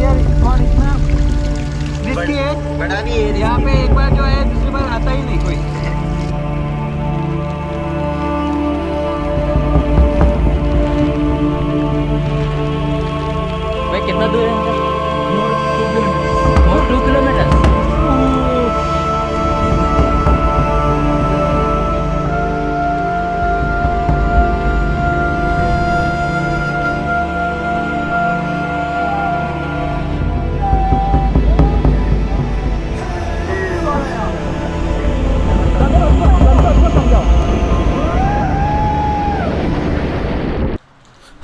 Here for इतना risky है, बड़ा भी है यहाँ पे एक बार जो है दूसरी बार आता ही नहीं कोई। भाई कितना दूर है और 2 kilometre.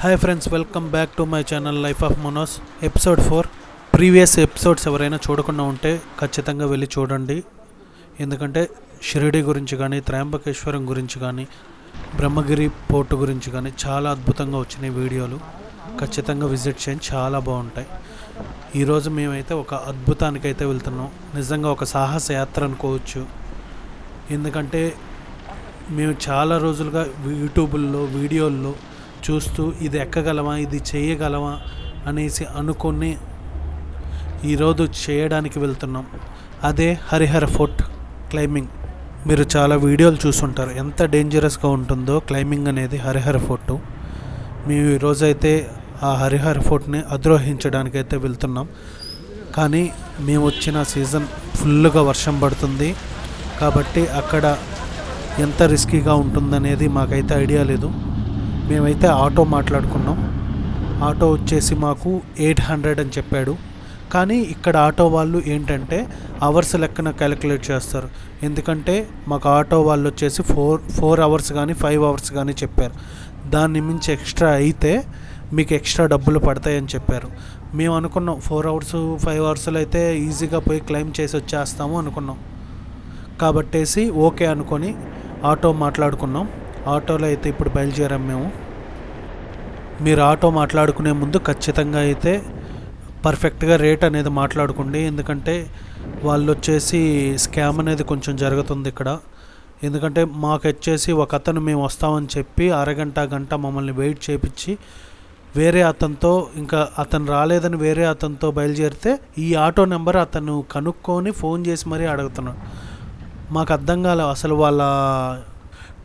Hi friends, welcome back to my channel life of Manoj episode 4. Previous episodes ఎవరైనా చూడకుండా ఉంటే ఖచ్చితంగా వెళ్ళి చూడండి. ఎందుకంటే షిరిడి గురించి కానీ, త్రయంబకేశ్వరం గురించి కానీ, బ్రహ్మగిరి పోర్టు గురించి కానీ చాలా అద్భుతంగా వచ్చినాయి వీడియోలు. ఖచ్చితంగా విజిట్ చేయండి, చాలా బాగుంటాయి. ఈరోజు మేమైతే ఒక అద్భుతానికైతే వెళ్తున్నాం. నిజంగా ఒక సాహస యాత్ర అనుకోవచ్చు. ఎందుకంటే మేము చాలా రోజులుగా యూట్యూబ్లో వీడియోల్లో చూస్తూ ఇది ఎక్కగలమా, ఇది చేయగలమా అనేసి అనుకుని ఈరోజు చేయడానికి వెళ్తున్నాం. అదే హరిహర ఫోర్ట్ క్లైంబింగ్. మీరు చాలా వీడియోలు చూస్తుంటారు ఎంత డేంజరస్గా ఉంటుందో క్లైంబింగ్ అనేది హరిహర ఫోర్టు. మేము ఈరోజైతే ఆ హరిహర ఫోర్ట్ని అధిరోహించడానికైతే వెళ్తున్నాం. కానీ మేము వచ్చిన సీజన్ ఫుల్గా వర్షం పడుతుంది కాబట్టి అక్కడ ఎంత రిస్కీగా ఉంటుందనేది మాకైతే ఐడియా లేదు. మేమైతే ఆటో మాట్లాడుకున్నాం. ఆటో వచ్చేసి మాకు 800 అని చెప్పాడు. కానీ ఇక్కడ ఆటో వాళ్ళు ఏంటంటే అవర్స్ లెక్కన క్యాలిక్యులేట్ చేస్తారు. ఎందుకంటే మాకు ఆటో వాళ్ళు వచ్చేసి 4 అవర్స్ కానీ 5 అవర్స్ కానీ చెప్పారు. దాన్ని మించి ఎక్స్ట్రా అయితే మీకు ఎక్స్ట్రా డబ్బులు పడతాయని చెప్పారు. మేము అనుకున్నాం 4 అవర్స్ 5 అవర్స్లో అయితే ఈజీగా పోయి క్లైమ్ చేసి వచ్చేస్తాము అనుకున్నాం. కాబట్టేసి ఓకే అనుకొని ఆటో మాట్లాడుకున్నాం. ఆటోలో అయితే ఇప్పుడు బయలుదేరాం మేము. మీరు ఆటో మాట్లాడుకునే ముందు ఖచ్చితంగా అయితే పర్ఫెక్ట్గా రేట్ అనేది మాట్లాడుకోండి. ఎందుకంటే వాళ్ళు వచ్చేసి స్కామ్ అనేది కొంచెం జరుగుతుంది ఇక్కడ. ఎందుకంటే మాకు వచ్చేసి ఒక అతను మేము వస్తామని చెప్పి గంట మమ్మల్ని వెయిట్ చేయించి వేరే అతనితో, ఇంకా అతను రాలేదని వేరే అతనితో బయలుదేరితే ఈ ఆటో నెంబర్ అతను కనుక్కొని ఫోన్ చేసి మరీ అడుగుతున్నాడు. మాకు అర్థం కాలే అసలు వాళ్ళ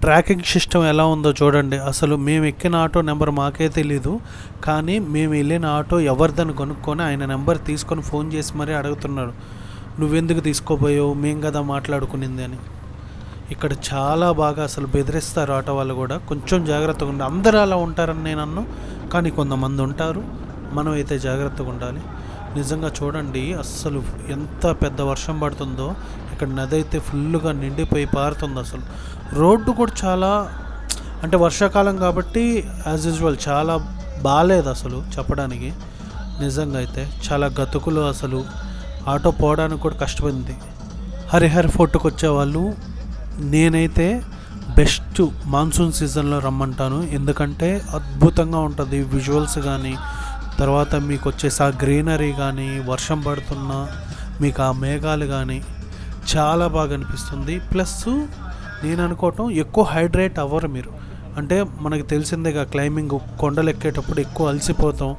ట్రాకింగ్ సిస్టమ్ ఎలా ఉందో చూడండి. అసలు మేము ఎక్కిన ఆటో నెంబర్ మాకే తెలీదు. కానీ మేము వెళ్ళిన ఆటో ఎవరిదని కనుక్కొని ఆయన నెంబర్ తీసుకొని ఫోన్ చేసి మరీ అడుగుతున్నాడు, నువ్వెందుకు తీసుకోపోయావు, మేము కదా మాట్లాడుకునింది అని. ఇక్కడ చాలా బాగా అసలు బెదిరిస్తారు ఆటో వాళ్ళు కూడా. కొంచెం జాగ్రత్తగా ఉండాలి. అందరూ అలా ఉంటారని నేను అన్ను, కానీ కొంతమంది ఉంటారు. మనం అయితే జాగ్రత్తగా ఉండాలి. నిజంగా చూడండి అస్సలు ఎంత పెద్ద వర్షం పడుతుందో. ఇక్కడ నది అయితే ఫుల్గా నిండిపోయి పారుతుంది. అసలు రోడ్డు కూడా చాలా, అంటే వర్షాకాలం కాబట్టి యాజ్ యూజువల్ చాలా బాగాలేదు అసలు చెప్పడానికి. నిజంగా అయితే చాలా గతుకులు, అసలు ఆటో పోవడానికి కూడా కష్టమైంది. హరిహర ఫోర్ట్కి వచ్చేవాళ్ళు నేనైతే బెస్ట్ మాన్సూన్ సీజన్లో రమ్మంటాను. ఎందుకంటే అద్భుతంగా ఉంటుంది విజువల్స్ కానీ, తర్వాత మీకు వచ్చేసి ఆ గ్రీనరీ కానీ, వర్షం పడుతున్నా మీకు ఆ మేఘాలు కానీ చాలా బాగా అనిపిస్తుంది. ప్లస్ నేను అనుకోవటం ఎక్కువ హైడ్రేట్ అవ్వరు మీరు. అంటే మనకు తెలిసిందేగా క్లైంబింగ్ కొండలు ఎక్కేటప్పుడు ఎక్కువ అలసిపోతాం,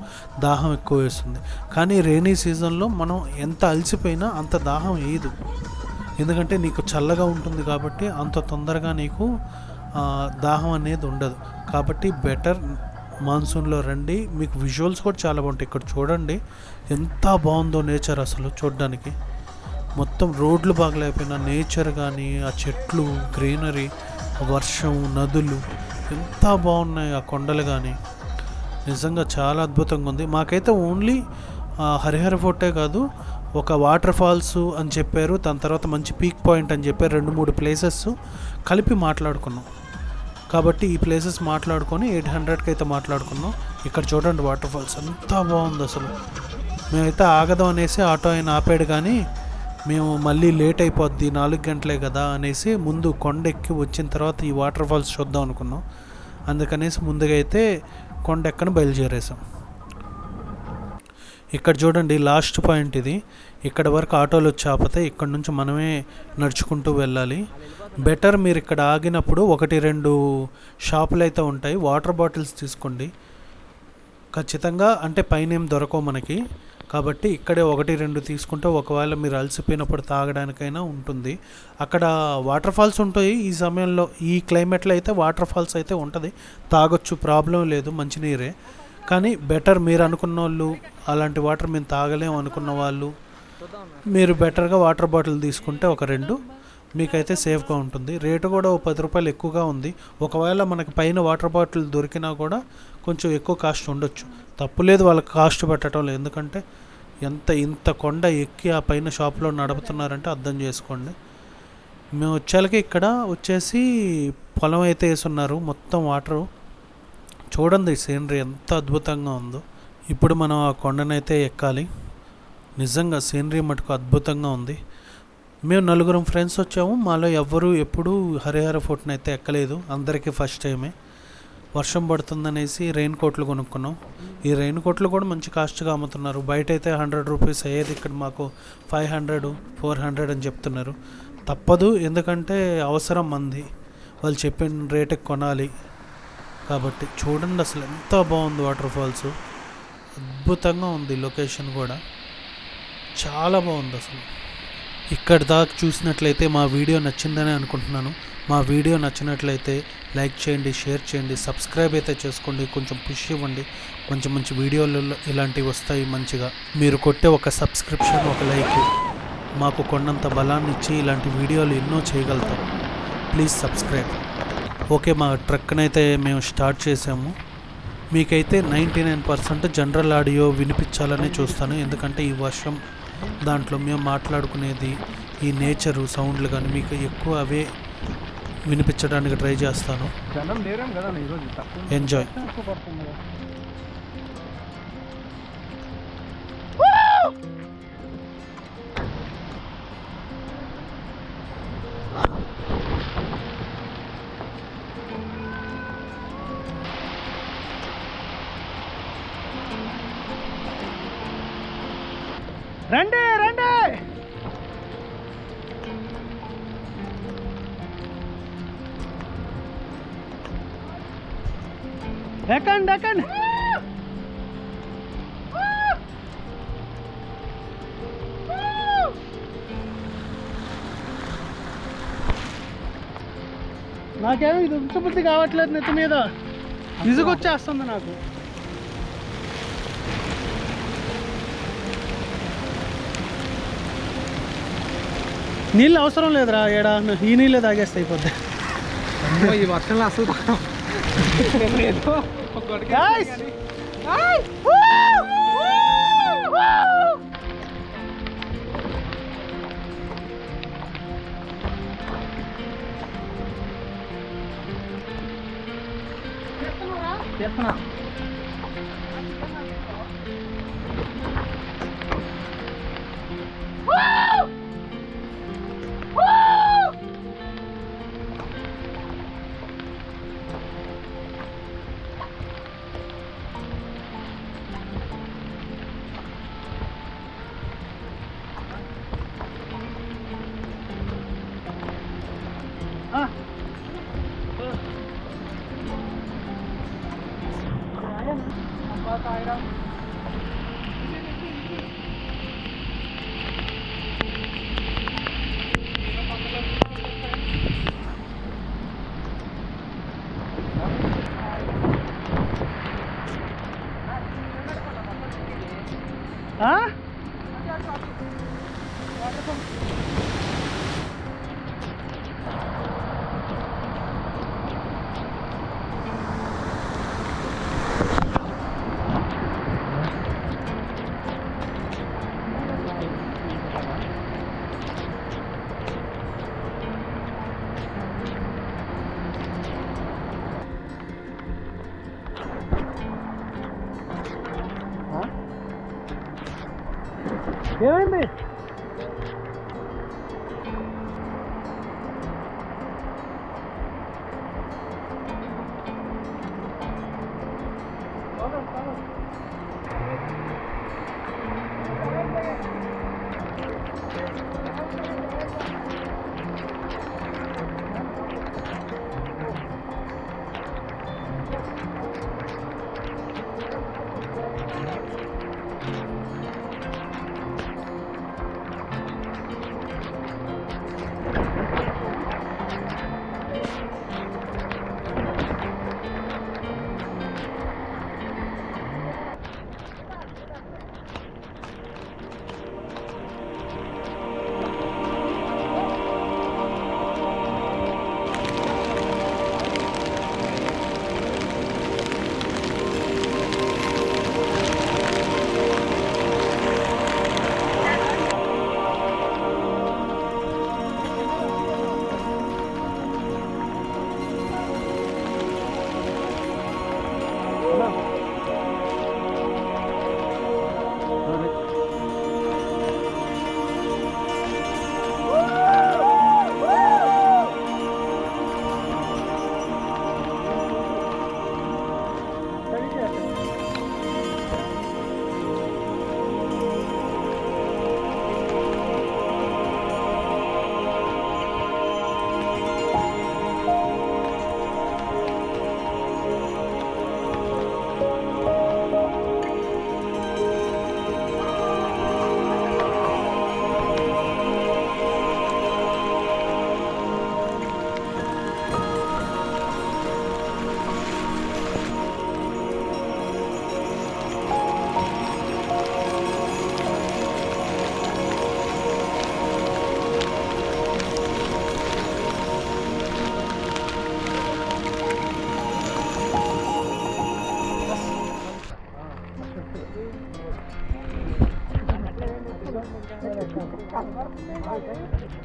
దాహం ఎక్కువ వేస్తుంది. కానీ రెయినీ సీజన్లో మనం ఎంత అలసిపోయినా అంత దాహం వేయదు. ఎందుకంటే నీకు చల్లగా ఉంటుంది కాబట్టి అంత తొందరగా నీకు దాహం అనేది ఉండదు. కాబట్టి బెటర్ మాన్సూన్లో రండి. మీకు విజువల్స్ కూడా చాలా బాగుంటాయి. ఇక్కడ చూడండి ఎంత బాగుందో నేచర్ అసలు చూడడానికి. మొత్తం రోడ్లు బాగలేకపోయినా నేచర్ కానీ, ఆ చెట్లు, గ్రీనరీ, వర్షం, నదులు ఎంత బాగున్నాయి. ఆ కొండలు కానీ నిజంగా చాలా అద్భుతంగా ఉంది. మాకైతే ఓన్లీ హరిహర ఫోర్టే కాదు, ఒక వాటర్ ఫాల్స్ అని చెప్పారు, దాని తర్వాత మంచి పీక్ పాయింట్ అని చెప్పారు. 2-3 ప్లేసెస్ కలిపి మాట్లాడుకున్నాం. కాబట్టి ఈ ప్లేసెస్ మాట్లాడుకొని 800కి అయితే మాట్లాడుకున్నాం. ఇక్కడ చూడండి వాటర్ ఫాల్స్ ఎంత బాగుంది అసలు. మేమైతే ఆగదాం అనేసి ఆటో ఆయన ఆపాడు, కానీ మేము మళ్ళీ లేట్ అయిపోద్ది 4 గంటలే కదా అనేసి ముందు కొండ ఎక్కి వచ్చిన తర్వాత ఈ వాటర్ ఫాల్స్ చూద్దాం అనుకున్నాం. అందుకనేసి ముందుగా అయితే కొండ ఎక్కని బయలుదేరేసాం. ఇక్కడ చూడండి లాస్ట్ పాయింట్ ఇది. ఇక్కడ వరకు ఆటోలు వచ్చి ఆపితే ఇక్కడ నుంచి మనమే నడుచుకుంటూ వెళ్ళాలి. బెటర్ మీరు ఇక్కడ ఆగినప్పుడు 1-2 షాపులు అయితే ఉంటాయి, వాటర్ బాటిల్స్ తీసుకోండి ఖచ్చితంగా. అంటే పైన ఏం దొరకవు మనకి, కాబట్టి ఇక్కడే 1-2 తీసుకుంటే ఒకవేళ మీరు అలసిపోయినప్పుడు తాగడానికైనా ఉంటుంది. అక్కడ వాటర్ ఫాల్స్ ఉంటాయి. ఈ సమయంలో ఈ క్లైమేట్లో అయితే వాటర్ ఫాల్స్ అయితే ఉంటుంది, తాగొచ్చు, ప్రాబ్లం లేదు, మంచినీరే. కానీ బెటర్ మీరు అనుకున్న వాళ్ళు అలాంటి వాటర్ మేము తాగలేము అనుకున్న వాళ్ళు మీరు బెటర్గా వాటర్ బాటిల్ తీసుకుంటే ఒక 2 మీకైతే సేఫ్గా ఉంటుంది. రేటు కూడా 10 రూపాయలు ఎక్కువగా ఉంది. ఒకవేళ మనకి పైన వాటర్ బాటిల్ దొరికినా కూడా కొంచెం ఎక్కువ కాస్ట్ ఉండొచ్చు. తప్పులేదు వాళ్ళకి కాస్ట్ పెట్టడం లేదు, ఎందుకంటే ఇంత కొండ ఎక్కి ఆ పైన షాప్లో నడుపుతున్నారంటే అర్థం చేసుకోండి. మేము వచ్చేళ్ళకి ఇక్కడ వచ్చేసి పొలం అయితే వేసున్నారు, మొత్తం వాటరు. చూడండి సీనరీ ఎంత అద్భుతంగా ఉందో. ఇప్పుడు మనం ఆ కొండనైతే ఎక్కాలి. నిజంగా సీనరీ మటుకు అద్భుతంగా ఉంది. మేము 4 ఫ్రెండ్స్ వచ్చాము. మాలో ఎవ్వరూ ఎప్పుడూ హరిహర ఫోర్ట్ని అయితే ఎక్కలేదు, అందరికీ ఫస్ట్ టైమే. వర్షం పడుతుందనేసి రెయిన్ కోట్లు కొనుక్కున్నాం. ఈ రెయిన్ కోట్లు కూడా మంచి కాస్ట్గా అమ్ముతున్నారు. బయట అయితే 100 రూపీస్ అయ్యేది, ఇక్కడ మాకు 500, 400 అని చెప్తున్నారు. తప్పదు, ఎందుకంటే అవసరం మంది, వాళ్ళు చెప్పిన రేటుకి కొనాలి కాబట్టి. చూడండి అసలు ఎంత బాగుంది వాటర్ ఫాల్స్, అద్భుతంగా ఉంది. లొకేషన్ కూడా చాలా బాగుంది అసలు. ఇక్కడ దాకా చూసినట్లయితే మా వీడియో నచ్చిందని అనుకుంటున్నాను. మా వీడియో నచ్చినట్లయితే లైక్ చేయండి, షేర్ చేయండి, సబ్స్క్రైబ్ అయితే చేసుకోండి, కొంచెం పుష్ ఇవ్వండి. మంచి మంచి వీడియోలు ఇలాంటివి వస్తాయి మంచిగా. మీరు కొట్టే ఒక సబ్స్క్రిప్షన్, ఒక లైక్ మాకు కొండంత బలాన్ని ఇచ్చి ఇలాంటి వీడియోలు ఎన్నో చేయగలుగుతాం. Please subscribe. ఓకే, మా ట్రక్ని అయితే మేము స్టార్ట్ చేసాము. మీకైతే 99% జనరల్ ఆడియో వినిపించాలని చూస్తాను, ఎందుకంటే ఈ వర్షం దాంట్లో మేము మాట్లాడుకునేది, ఈ నేచరు సౌండ్లు కానీ మీకు ఎక్కువ అవే వినిపించడానికి ట్రై చేస్తాను. ఎంజాయ్. రండి రండి, ఎక్కండి ఎక్కండి. నాకేమో ఇది ఉంచబుద్ధి కావట్లేదు, నెత్తి మీద విసుగొచ్చేస్తుంది నాకు. నీళ్ళు అవసరం లేదురా, ఏడా ఈ నీళ్ళే తాగేస్తే అయిపోద్ది. ఈ వర్షంలో అసలు చేస్తున్నా. ఏమైంది?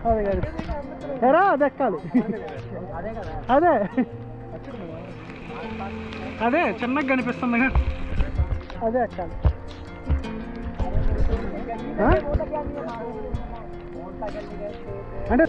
అది కాదు ఎరా అది ఎక్కాలి అదే అదే చిన్నగా కనిపిస్తుందిగా అదే ఎక్కాలి అంటే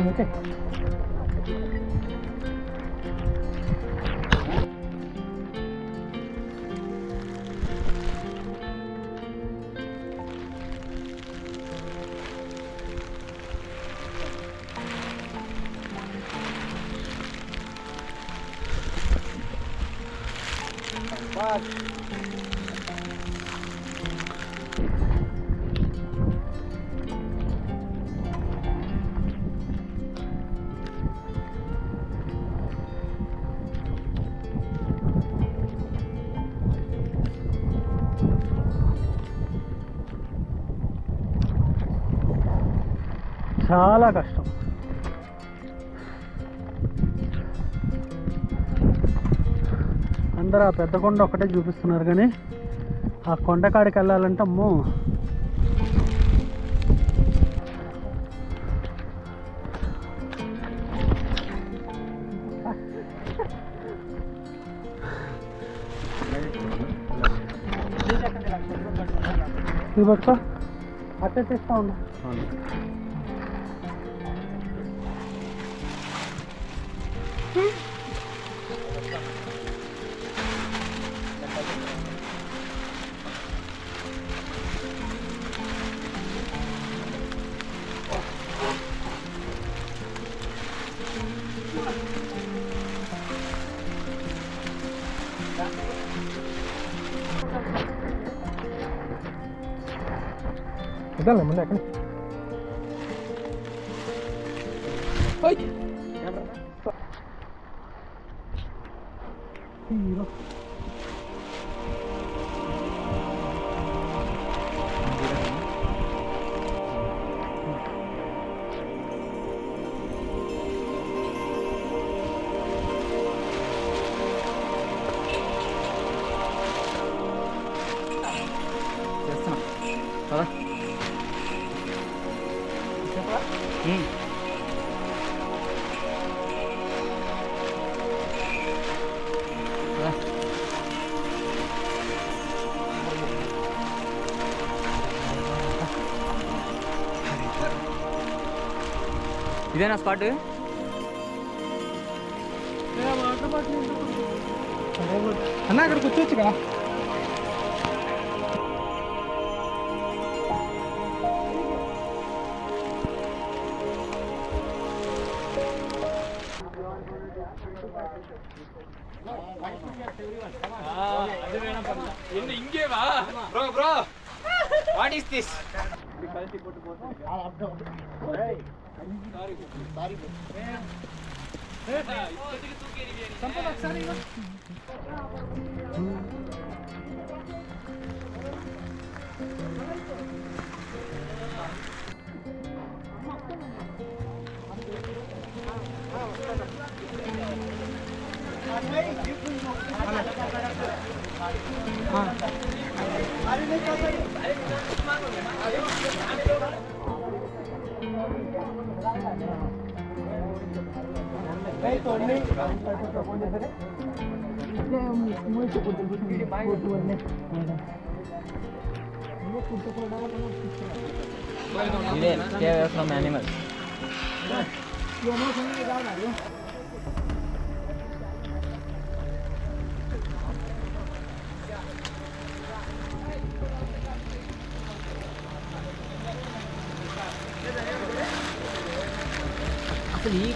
ఓకే చాలా కష్టం. అందరూ ఆ పెద్ద కొండ ఒక్కటే చూపిస్తున్నారు కానీ ఆ కొండ కాడికి వెళ్ళాలంటే అమ్మో ఇది పట్టుకో అట్టే చేస్తూ ఉండు. ఇదాలే ముందు ఎక్కడ హీరో చేస్తున్నా కదా ఇదేనా స్పాట్? అన్న అక్కడికి వచ్చేచ్చు కదా. ఇంకేవా bro bro what is this? Stay away from animals. అసలు ఈ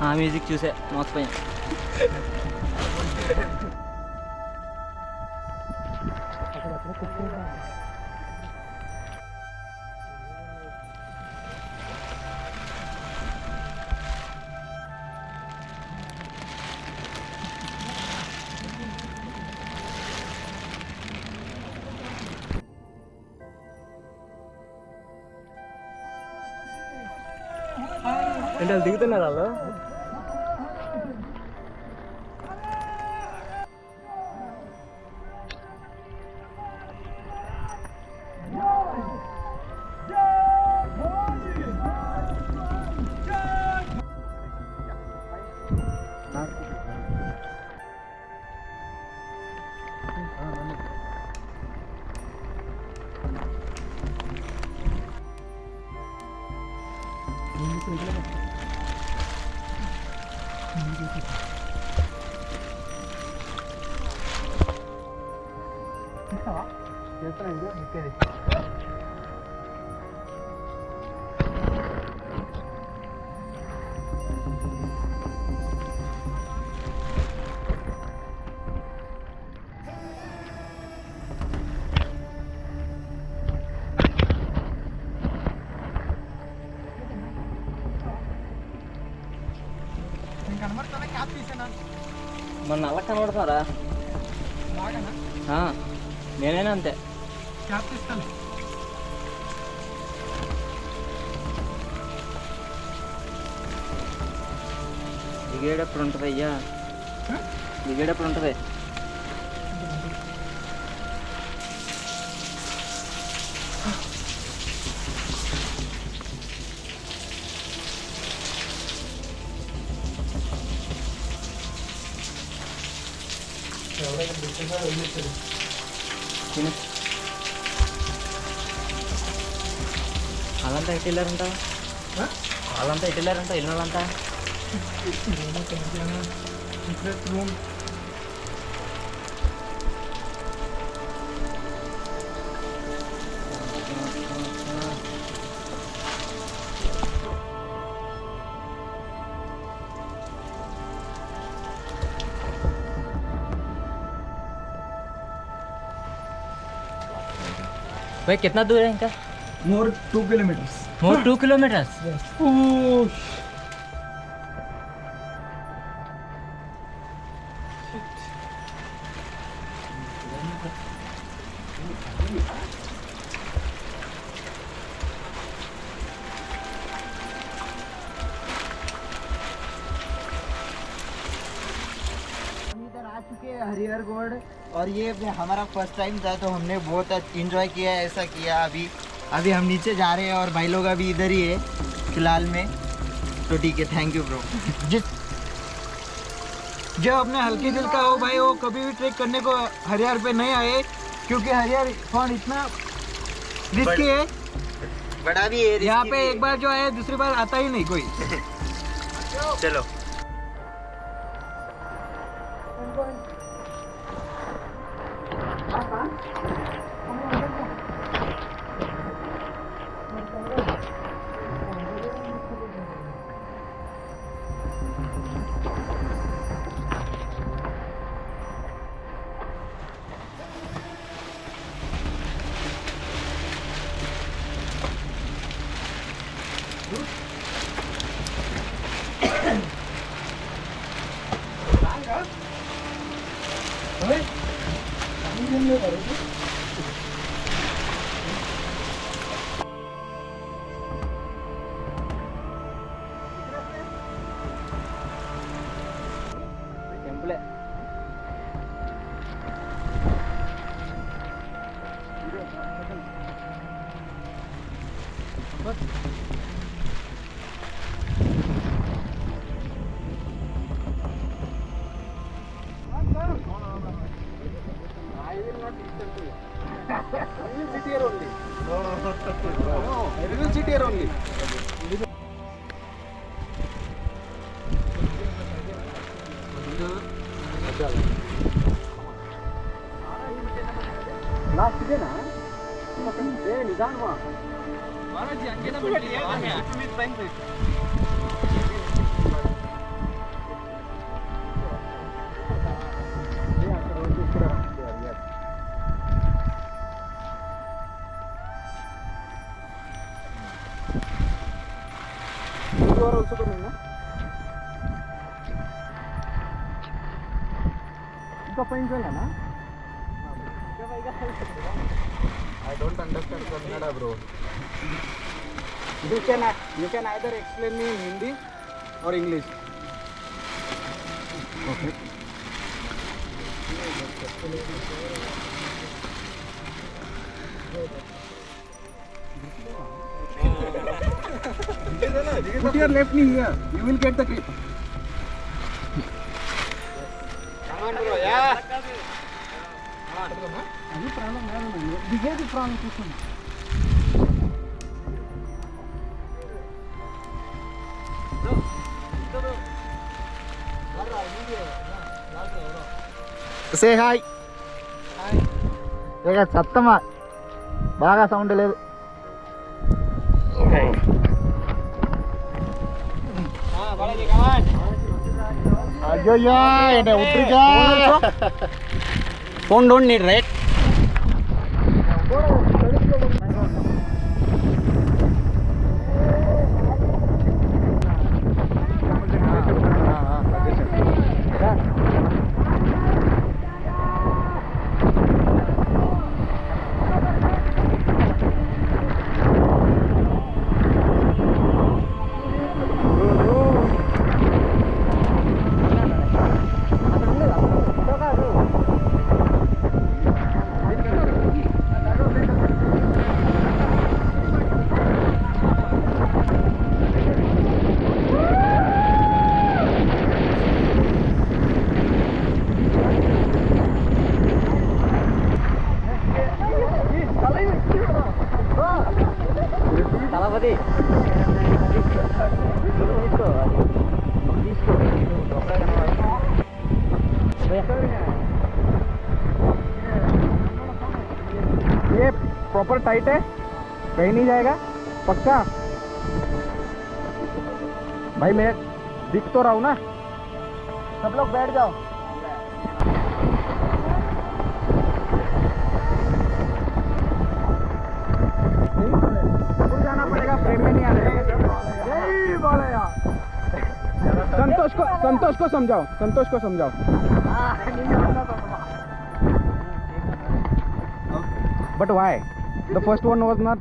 ఆ మ్యూజిక్ చూసే మోసపోయాం. అంటే వాళ్ళు దిగుతున్నారు వాళ్ళు. మన నల్ల కనబడతారా? నేనైనా అంతే. దిగేటప్పుడు ఉంటుంది అయ్యా, దిగేటప్పుడు ఉంటుంది. వాళ్ళంతా ఎటు వెళ్ళారంట? వాళ్ళంతా ఎటు వెళ్ళారంట? వెళ్ళిన వాళ్ళంతా भाई कितना दूर है इनका? More 2 kilometers. More 2 kilometers. Yes. Oh. Harihar गढ़ और ये हमारा फर्स्ट टाइम था तो हमने बहुत इंजॉय किया, ऐसा किया। अभी हम नीचे जा रहे हैं और भाई लोग अभी इधर ही है फिलहाल में, तो ठीक है। Thank you bro. जो अपने हल्के दिल का हो भाई, वो कभी भी ट्रेक करने को हरिहर पे नहीं आए, क्योंकि हरिहर फॉन्ड इतना रिस्की है, बड़ा भी है। यहाँ पे एक बार जो आए दूसरी बार आता ही नहीं कोई। चलो టెంపులే లాస్ట్ ఇదేనా నిదానమా ఇంకా పైన వెళ్ళానా I don't understand Kannada, bro. You can either explain me in Hindi or English. Okay. Put your left knee here. You will get the clip. Come on, bro. Yeah. అది ప్రాణం కాదు దిగేది ప్రాణం చూస్తుంది సే హాయ్ ఇక సత్తమా బాగా sound లేదు అయ్యో ఉట్రిగా phone don't need right ये प्रॉपर टाइट है कहीं नहीं जाएगा पक्का भाई मैं दिख तो रहा हूँ ना सब लोग बैठ जाओ जाना पड़ेगा फ्रेम में नहीं आने संतोष को समझाओ But why? The first one was not